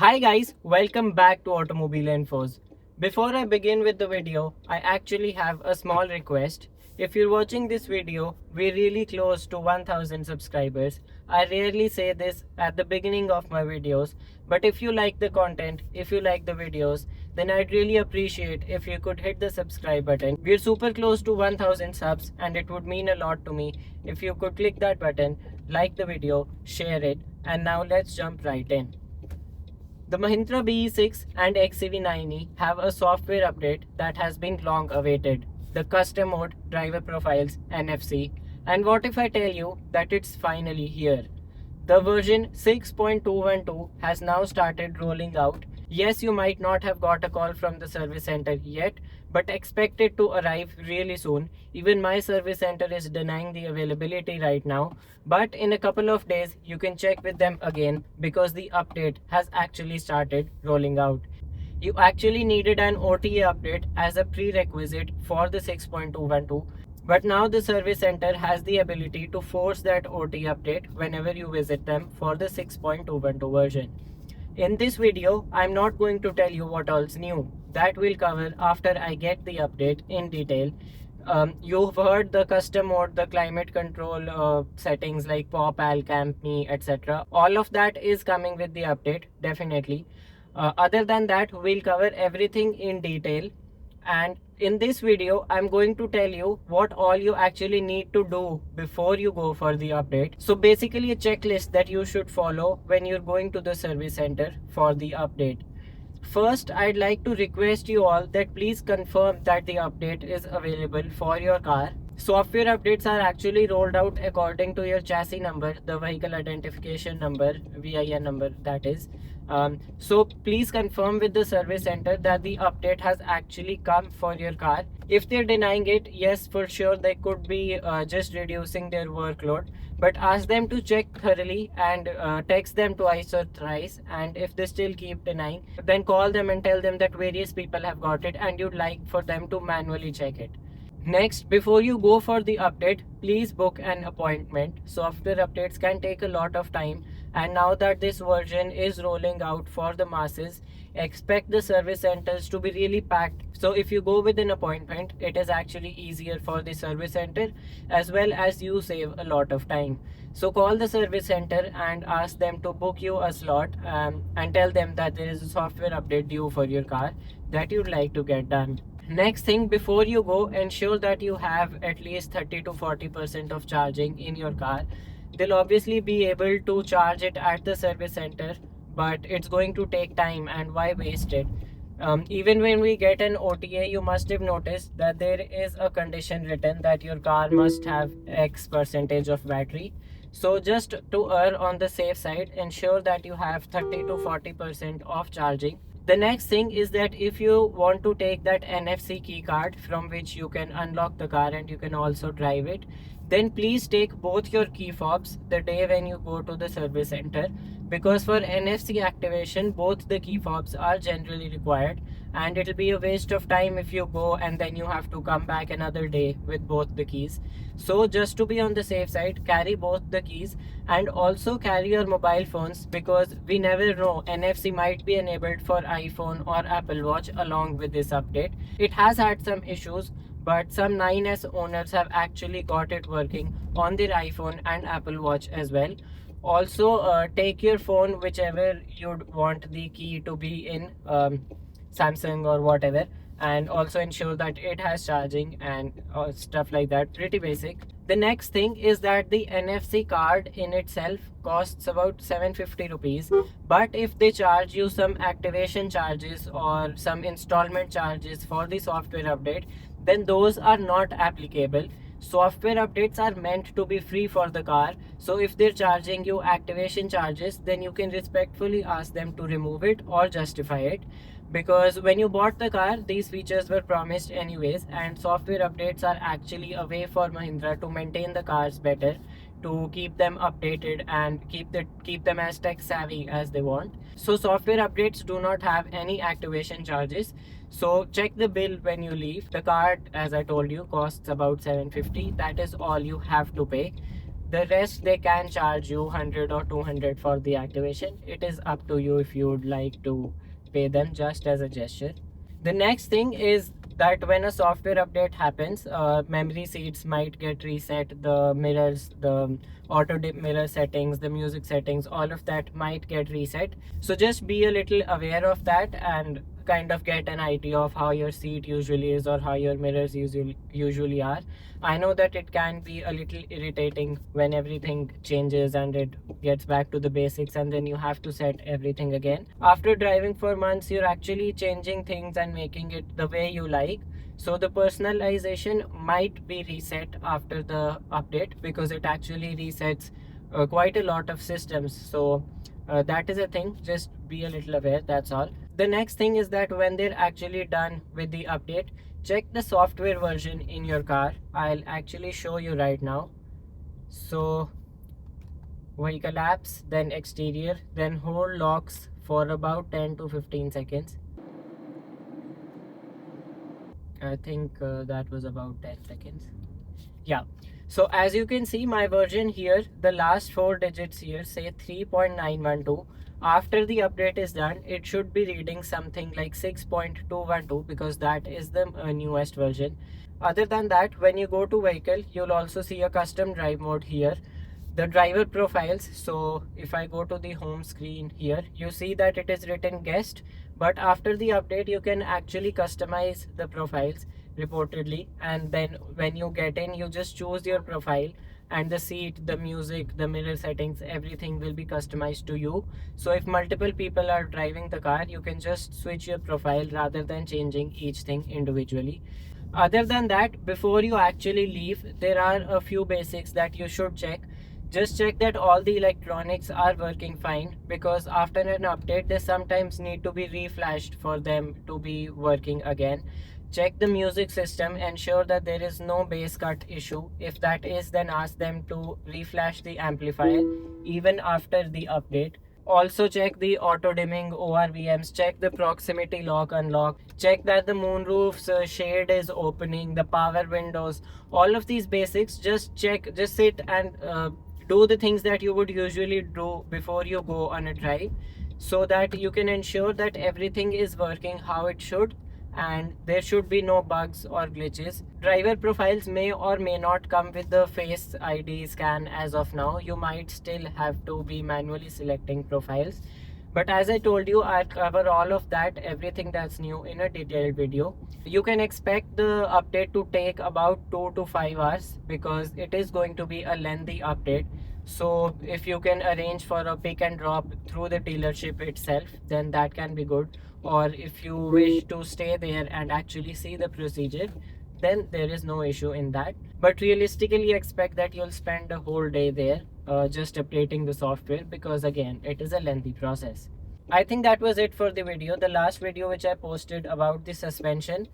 Hi guys, welcome back to Automobile Infos. Before I begin with the video, I actually have a small request. If you're watching this video, we're really close to 1000 subscribers. I rarely say this at the beginning of my videos, but if you like the content, if you like the videos, then I'd really appreciate if you could hit the subscribe button. We're super close to 1000 subs and it would mean a lot to me if you could click that button, like the video, share it, and now let's jump right in. The Mahindra BE6 and XCV9E have a software update that has been long awaited, the Custom Mode Driver Profiles NFC. And what if I tell you that it's finally here? The version 6.212 has now started rolling out. Yes, you might not have got a call from the service center yet, but expect it to arrive really soon. Even my service center is denying the availability right now, but in a couple of days you can check with them again because the update has actually started rolling out. You actually needed an OTA update as a prerequisite for the 6.212, but now the service center has the ability to force that OTA update whenever you visit them for the 6.212 version. In this video, I'm not going to tell you what all's new. That will cover after I get the update in detail. You've heard the custom mode, the climate control settings like pop, al, camp, me, etc. All of that is coming with the update, definitely. Other than that, we'll cover everything in detail. And in this video, I'm going to tell you what all you actually need to do before you go for the update. So basically a checklist that you should follow when you're going to the service center for the update. First, I'd like to request you all that please confirm that the update is available for your car. Software updates are actually rolled out according to your chassis number, the vehicle identification number, VIN number that is. So please confirm with the service center that the update has actually come for your car. If they're denying it, yes, for sure they could be just reducing their workload, but ask them to check thoroughly and text them twice or thrice. And if they still keep denying, then call them and tell them that various people have got it and you'd like for them to manually check it. Next, before you go for the update, please book an appointment. Software updates can take a lot of time, and now that this version is rolling out for the masses, expect the service centers to be really packed. So if you go with an appointment, it is actually easier for the service center as well as you save a lot of time. So call the service center and ask them to book you a slot, and tell them that there is a software update due for your car that you'd like to get done. Next thing, before you go, ensure that you have at least 30 to 40% of charging in your car. They'll obviously be able to charge it at the service center, but it's going to take time, and why waste it? Even when we get an OTA, you must have noticed that there is a condition written that your car must have X percentage of battery. So just to err on the safe side, ensure that you have 30 to 40% of charging. The next thing is that if you want to take that NFC key card from which you can unlock the car and you can also drive it, then please take both your key fobs the day when you go to the service center, because for NFC activation both the key fobs are generally required, and it'll be a waste of time if you go and then you have to come back another day with both the keys. So just to be on the safe side, carry both the keys, and also carry your mobile phones, because we never know, NFC might be enabled for iPhone or Apple Watch along with this update. It has had some issues, but some 9S owners have actually got it working on their iPhone and Apple Watch as well. Also, take your phone whichever you'd want the key to be in, Samsung or whatever, and also ensure that it has charging and stuff like that. Pretty basic. The next thing is that the NFC card in itself costs about 750 rupees, but if they charge you some activation charges or some installment charges for the software update, then those are not applicable. Software updates are meant to be free for the car, so if they're charging you activation charges, then you can respectfully ask them to remove it or justify it, because when you bought the car these features were promised anyways, and software updates are actually a way for Mahindra to maintain the cars better, to keep them updated and keep them as tech savvy as they want. So software updates do not have any activation charges. So check the bill when you leave. The card, as I told you, costs about 750. That is all you have to pay. The rest they can charge you 100 or 200 for the activation. It is up to you if you would like to pay them just as a gesture. The next thing is that when a software update happens, memory seeds might get reset, the mirrors, the auto dip mirror settings, the music settings, all of that might get reset. So just be a little aware of that and kind of get an idea of how your seat usually is or how your mirrors usually are. I know that it can be a little irritating when everything changes and it gets back to the basics and then you have to set everything again. After driving for months, you're actually changing things and making it the way you like. So the personalization might be reset after the update because it actually resets quite a lot of systems. So that is a thing. Just be a little aware, that's all. The next thing is that when they're actually done with the update, check the software version in your car. I'll actually show you right now. So vehicle apps, then exterior, then hold locks for about 10 to 15 seconds. I think that was about 10 seconds. Yeah. So as you can see, my version here, the last four digits here say 3.912. After the update is done, it should be reading something like 6.212 because that is the newest version. Other than that, when you go to vehicle, you'll also see a custom drive mode here. The driver profiles. So if I go to the home screen here, you see that it is written guest, but after the update, you can actually customize the profiles reportedly, and then when you get in, you just choose your profile and the seat, the music, the mirror settings, everything will be customized to you. So if multiple people are driving the car, you can just switch your profile rather than changing each thing individually. Other than that, before you actually leave, there are a few basics that you should check. Just check that all the electronics are working fine because after an update they sometimes need to be reflashed for them to be working again. Check the music system, ensure that there is no bass cut issue. If that is, then ask them to reflash the amplifier even after the update. Also check the auto dimming ORVMs, check the proximity lock unlock, check that the moonroof's shade is opening, the power windows, all of these basics. Just check, just sit and do the things that you would usually do before you go on a drive so that you can ensure that everything is working how it should and there should be no bugs or glitches. Driver profiles may or may not come with the Face ID scan as of now. You might still have to be manually selecting profiles. But as I told you, I'll cover all of that, everything that's new in a detailed video. You can expect the update to take about 2 to 5 hours because it is going to be a lengthy update. So if you can arrange for a pick and drop through the dealership itself, then that can be good. Or if you wish to stay there and actually see the procedure, then there is no issue in that. But realistically expect that you'll spend a whole day there just updating the software because again, it is a lengthy process. I think that was it for the video. The last video which I posted about the suspension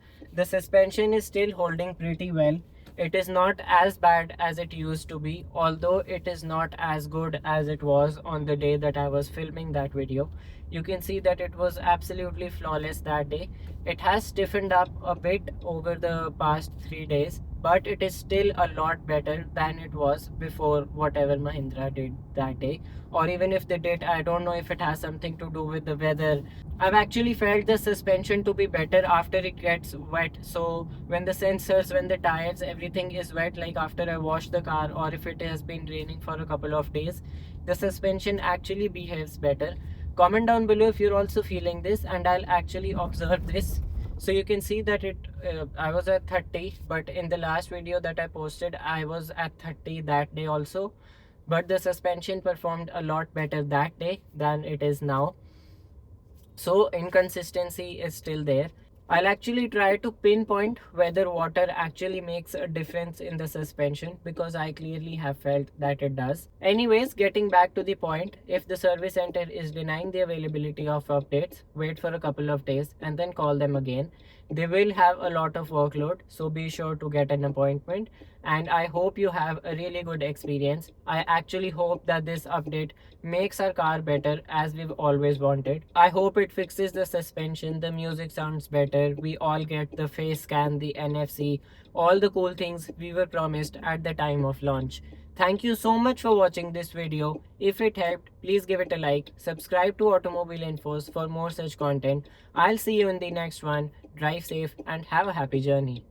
is still holding pretty well. It is not as bad as it used to be, although it is not as good as it was on the day that I was filming that video. You can see that it was absolutely flawless that day. It has stiffened up a bit over the past 3 days, but it is still a lot better than it was before whatever Mahindra did that day. Or even if they did, I don't know if it has something to do with the weather. I've actually felt the suspension to be better after it gets wet. So when the sensors, when the tires, everything is wet, like after I wash the car or if it has been raining for a couple of days, the suspension actually behaves better. Comment down below if you're also feeling this and I'll actually observe this. So you can see that I was at 30, but in the last video that I posted, I was at 30 that day also. But the suspension performed a lot better that day than it is now. So inconsistency is still there. I'll actually try to pinpoint whether water actually makes a difference in the suspension because I clearly have felt that it does. Anyways, getting back to the point, if the service center is denying the availability of updates, wait for a couple of days and then call them again. They will have a lot of workload, so be sure to get an appointment. And I hope you have a really good experience. I actually hope that this update makes our car better as we've always wanted. I hope it fixes the suspension, the music sounds better, we all get the face scan, the NFC, all the cool things we were promised at the time of launch. Thank you so much for watching this video. If it helped, please give it a like. Subscribe to Automobile Infos for more such content. I'll see you in the next one. Drive safe and have a happy journey.